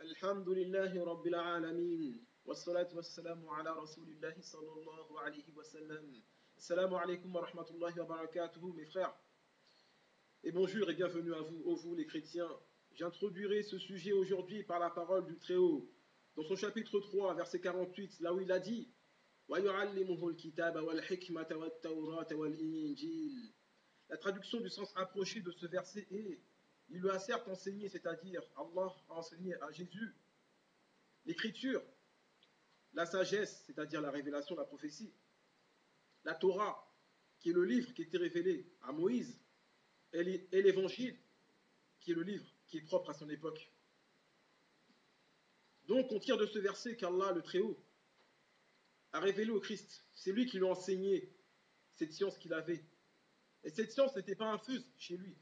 الحمد لله رب العالمين والصلاة والسلام على رسول الله صلى الله عليه وسلم. Assalamu alaikum wa rahmatullahi wa barakatuhu, mes frères. Et bonjour et bienvenue à vous les chrétiens. J'introduirai ce sujet aujourd'hui par la parole du Très-Haut. Dans son chapitre 3, verset 48, là où il a dit وَيُعَلِّمُهُ الْكِتَابَ وَالْحِكْمَةَ وَالتَّوْرَاةَ وَالْإِنْجِيلَ. La traduction du sens rapproché de ce verset est il lui a certes enseigné, c'est-à-dire Allah a enseigné à Jésus l'écriture, la sagesse, c'est-à-dire la révélation, la prophétie, la Torah, qui est le livre qui était révélé à Moïse, et l'évangile, qui est le livre qui est propre à son époque. Donc on tire de ce verset qu'Allah, le Très-Haut, a révélé au Christ. C'est lui qui lui a enseigné cette science qu'il avait. Et cette science n'était pas infuse chez lui,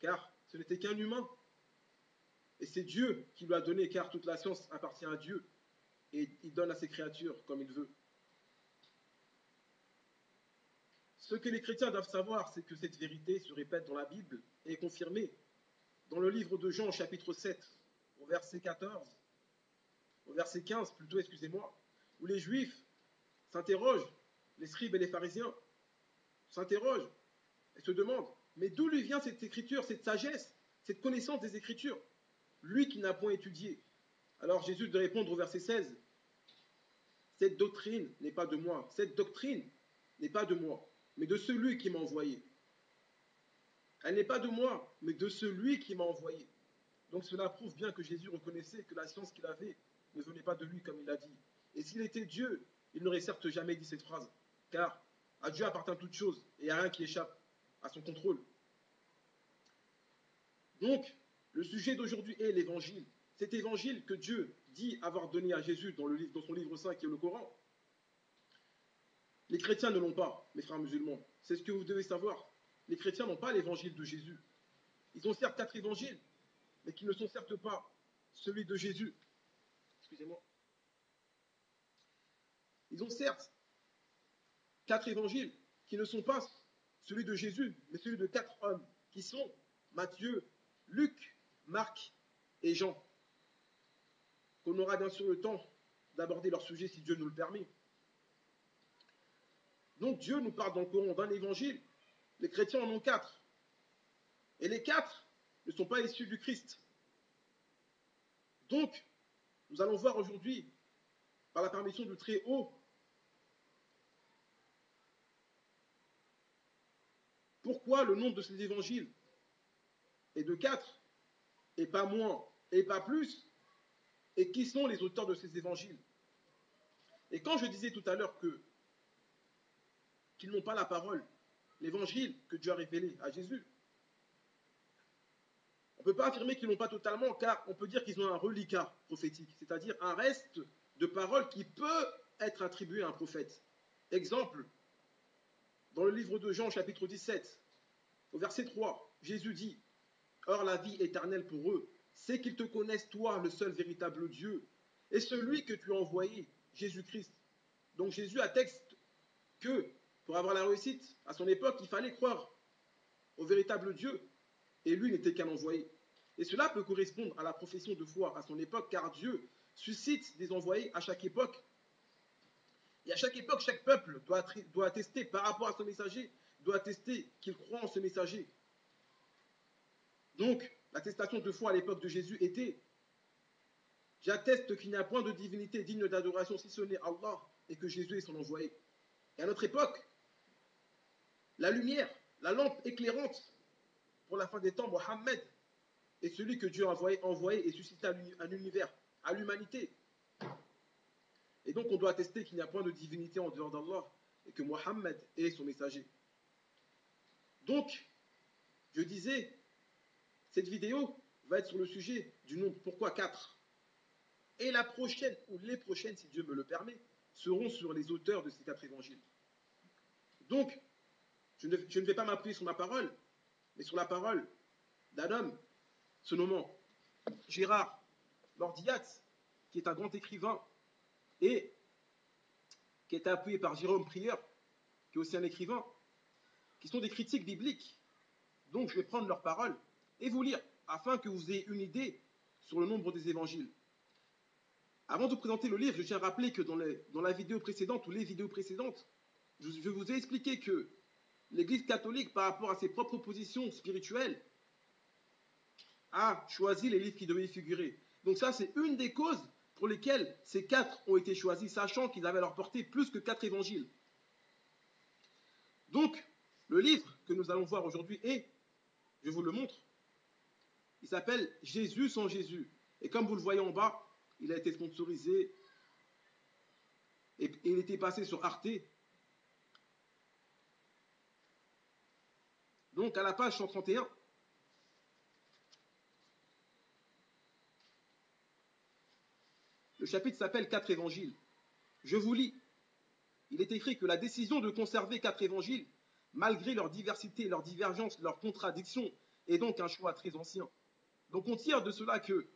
car ce n'était qu'un humain. Et c'est Dieu qui lui a donné, car toute la science appartient à Dieu. Et il donne à ses créatures comme il veut. Ce que les chrétiens doivent savoir, c'est que cette vérité se répète dans la Bible et est confirmée dans le livre de Jean, chapitre 7, au verset 14, au verset 15 plutôt, excusez-moi, où les Juifs s'interrogent, les scribes et les pharisiens s'interrogent et se demandent, mais d'où lui vient cette écriture, cette sagesse, cette connaissance des Écritures, lui qui n'a point étudié. Alors Jésus de répondre au verset 16, cette doctrine n'est pas de moi, cette doctrine n'est pas de moi, mais de celui qui m'a envoyé. Elle n'est pas de moi, mais de celui qui m'a envoyé. Donc cela prouve bien que Jésus reconnaissait que la science qu'il avait ne venait pas de lui, comme il l'a dit. Et s'il était Dieu, il n'aurait certes jamais dit cette phrase, car à Dieu appartient toute chose, et il n'y a rien qui échappe à son contrôle. Donc, le sujet d'aujourd'hui est l'évangile. Cet évangile que Dieu dit avoir donné à Jésus dans son livre saint qui est le Coran. Les chrétiens ne l'ont pas, mes frères musulmans. C'est ce que vous devez savoir. Les chrétiens n'ont pas l'évangile de Jésus. Ils ont certes 4 évangiles, mais qui ne sont certes pas celui de Jésus. Excusez-moi. Ils ont certes 4 évangiles qui ne sont pas celui de Jésus, mais celui de 4 hommes, qui sont Matthieu, Luc, Marc et Jean. Qu'on aura bien sûr le temps d'aborder leur sujet si Dieu nous le permet. Donc Dieu nous parle dans le Coran d'un évangile, les chrétiens en ont 4. Et les 4 ne sont pas issus du Christ. Donc, nous allons voir aujourd'hui, par la permission du Très-Haut, pourquoi le nombre de ces évangiles est de 4, et pas moins, et pas plus, et qui sont les auteurs de ces évangiles. Et quand je disais tout à l'heure qu'ils n'ont pas la parole, l'évangile que Dieu a révélé à Jésus, on ne peut pas affirmer qu'ils n'ont pas totalement, car on peut dire qu'ils ont un reliquat prophétique, c'est-à-dire un reste de parole qui peut être attribué à un prophète. Exemple, dans le livre de Jean, chapitre 17, au verset 3, Jésus dit « Or la vie éternelle pour eux, c'est qu'ils te connaissent toi, le seul véritable Dieu, et celui que tu as envoyé, Jésus-Christ. » Donc Jésus atteste que pour avoir la réussite, à son époque, il fallait croire au véritable Dieu, et lui n'était qu'un envoyé. Et cela peut correspondre à la profession de foi à son époque, car Dieu suscite des envoyés à chaque époque. Et à chaque époque, chaque peuple doit attester par rapport à son messager, doit attester qu'il croit en ce messager. Donc, l'attestation de foi à l'époque de Jésus était « J'atteste qu'il n'y a point de divinité digne d'adoration si ce n'est Allah et que Jésus est son envoyé. » Et à notre époque, la lumière, la lampe éclairante pour la fin des temps, Mohammed est celui que Dieu a envoyé et suscité à l'univers, à l'humanité. Et donc on doit attester qu'il n'y a point de divinité en dehors d'Allah et que Mohammed est son messager. Donc, je disais, cette vidéo va être sur le sujet du nombre. Pourquoi 4? Et la prochaine, ou les prochaines, si Dieu me le permet, seront sur les auteurs de ces 4 évangiles. Donc, je ne vais pas m'appuyer sur ma parole, mais sur la parole d'un homme se nommant Gérard Mordiat, qui est un grand écrivain et qui est appuyé par Jérôme Prieur, qui est aussi un écrivain, qui sont des critiques bibliques. Donc je vais prendre leurs paroles et vous lire, afin que vous ayez une idée sur le nombre des évangiles. Avant de présenter le livre, je tiens à rappeler que dans la vidéo précédente ou les vidéos précédentes, je vous ai expliqué que l'Église catholique, par rapport à ses propres positions spirituelles, a choisi les livres qui devaient y figurer. Donc ça, c'est une des causes pour lesquelles ces 4 ont été choisis, sachant qu'ils avaient à leur portée plus que 4 évangiles. Donc, le livre que nous allons voir aujourd'hui est, je vous le montre, il s'appelle Jésus sans Jésus. Et comme vous le voyez en bas, il a été sponsorisé et il était passé sur Arte. Donc, à la page 131, le chapitre s'appelle 4 évangiles. Je vous lis. Il est écrit que la décision de conserver 4 évangiles, malgré leur diversité, leur divergence, leurs contradictions, est donc un choix très ancien. Donc on tire de cela que,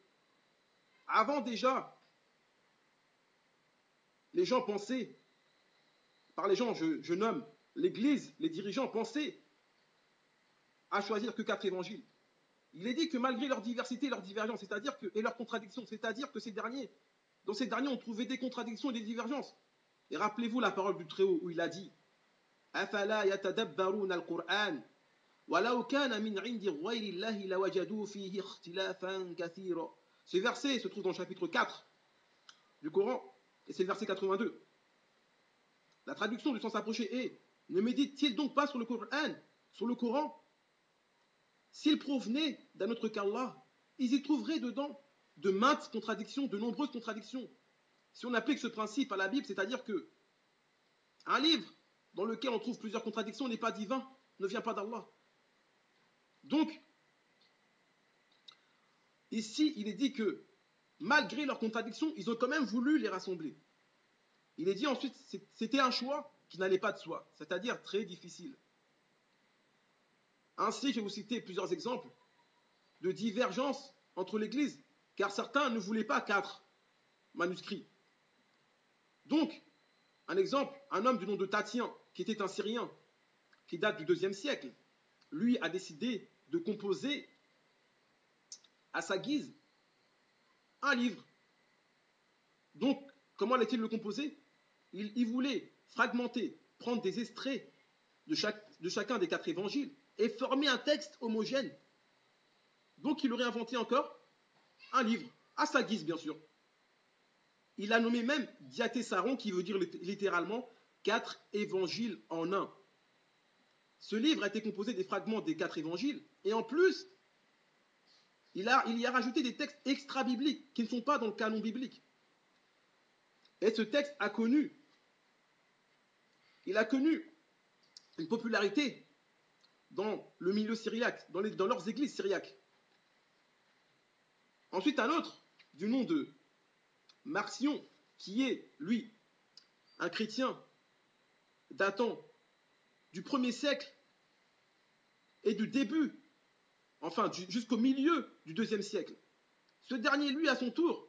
avant déjà, les gens pensaient, par les gens, je nomme l'Église, les dirigeants pensaient à choisir que 4 évangiles. Il est dit que malgré leur diversité, leur divergence, c'est-à-dire que, et leurs contradictions, c'est-à-dire que dans ces derniers, on trouvait des contradictions et des divergences. Et rappelez-vous la parole du Très-Haut où il a dit أَفَلَا يَتَدَبَّرُونَ الْقُرْآنَ وَلَوْ كَانَ مِنْ عِنْدِ غَيْرِ اللَّهِ لَوَجَدُوا فِيهِ اخْتِلَافًا كَثِيرًا. Ce verset se trouve dans le chapitre 4 du Coran, et c'est le verset 82. La traduction du sens approché est: ne médite-t-il donc pas sur le Coran, sur le Coran? S'il provenait d'un autre qu'Allah, ils y trouveraient dedans de maintes contradictions, de nombreuses contradictions. Si on applique ce principe à la Bible, c'est-à-dire que un livre dans lequel on trouve plusieurs contradictions n'est pas divin, ne vient pas d'Allah. Donc, ici, il est dit que malgré leurs contradictions, ils ont quand même voulu les rassembler. Il est dit ensuite, c'était un choix qui n'allait pas de soi, c'est-à-dire très difficile. Ainsi, je vais vous citer plusieurs exemples de divergences entre l'Église, car certains ne voulaient pas 4 manuscrits. Donc, un exemple, un homme du nom de Tatien, qui était un Syrien, qui date du IIe siècle, lui a décidé de composer à sa guise un livre. Donc, comment allait-il le composer? Il voulait fragmenter, prendre des extraits de chacun des 4 évangiles et former un texte homogène. Donc, il aurait inventé encore un livre, à sa guise, bien sûr. Il a nommé même Diatessaron, qui veut dire littéralement 4 évangiles en un. Ce livre a été composé des fragments des 4 évangiles, et en plus, il y a rajouté des textes extra-bibliques qui ne sont pas dans le canon biblique. Et ce texte a connu une popularité dans le milieu syriaque, dans leurs églises syriaques. Ensuite, un autre, du nom de Marcion, qui est, lui, un chrétien datant du 1er siècle et du début, enfin jusqu'au milieu du 2e siècle. Ce dernier, lui, à son tour,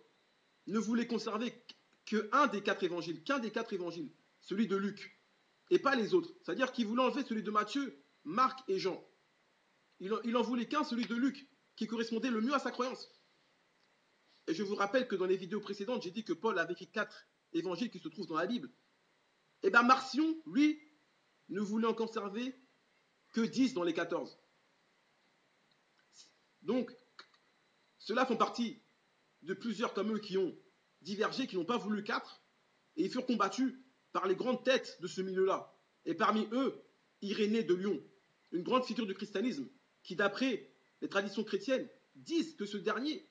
ne voulait conserver qu'un des 4 évangiles, celui de Luc, et pas les autres. C'est-à-dire qu'il voulait enlever celui de Matthieu, Marc et Jean. Il en voulait qu'un, celui de Luc, qui correspondait le mieux à sa croyance. Et je vous rappelle que dans les vidéos précédentes, j'ai dit que Paul avait écrit 4 évangiles qui se trouvent dans la Bible. Et bien Marcion, lui, ne voulait en conserver que 10 dans les 14. Donc, ceux-là font partie de plusieurs comme eux qui ont divergé, qui n'ont pas voulu 4, et ils furent combattus par les grandes têtes de ce milieu-là. Et parmi eux, Irénée de Lyon, une grande figure du christianisme, qui d'après les traditions chrétiennes, disent que ce dernier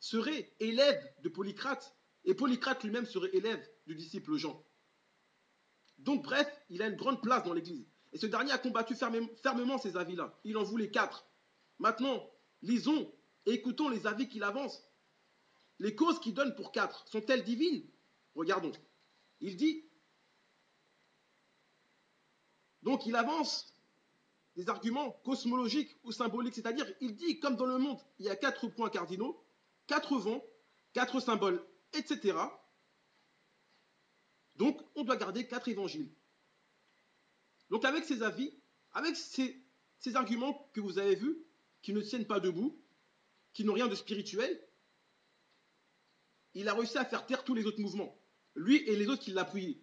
serait élève de Polycrate, et Polycrate lui-même serait élève du disciple Jean. Donc bref, il a une grande place dans l'Église. Et ce dernier a combattu fermement ces avis-là. Il en voulait 4. Maintenant, lisons et écoutons les avis qu'il avance. Les causes qu'il donne pour 4 sont-elles divines? Regardons. Il dit, donc il avance des arguments cosmologiques ou symboliques, c'est-à-dire il dit, comme dans le monde, il y a 4 points cardinaux, 4 vents, 4 symboles, etc. Donc on doit garder 4 évangiles. Donc avec ces avis, avec ces arguments que vous avez vus, qui ne tiennent pas debout, qui n'ont rien de spirituel, il a réussi à faire taire tous les autres mouvements. Lui et les autres qui l'appuyaient.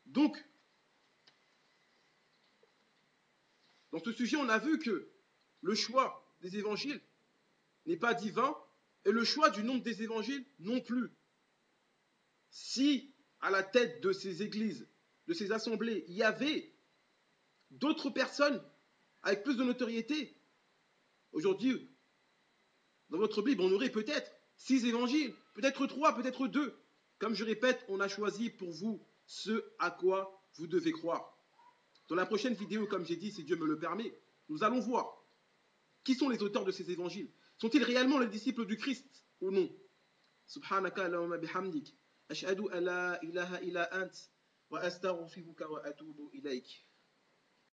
Donc, dans ce sujet, on a vu que le choix des évangiles n'est pas divin et le choix du nombre des évangiles non plus. Si à la tête de ces églises, de ces assemblées, il y avait d'autres personnes avec plus de notoriété, aujourd'hui, dans votre Bible, on aurait peut-être 6 évangiles, peut-être 3, peut-être 2. Comme je répète, on a choisi pour vous ce à quoi vous devez croire. Dans la prochaine vidéo, comme j'ai dit, si Dieu me le permet, nous allons voir qui sont les auteurs de ces évangiles. Sont-ils réellement les disciples du Christ ou non? Subhanaka Allahumma bihamdik. Ashhadu an la ilaha illa ant wa astaghfiruka wa atubu ilayk.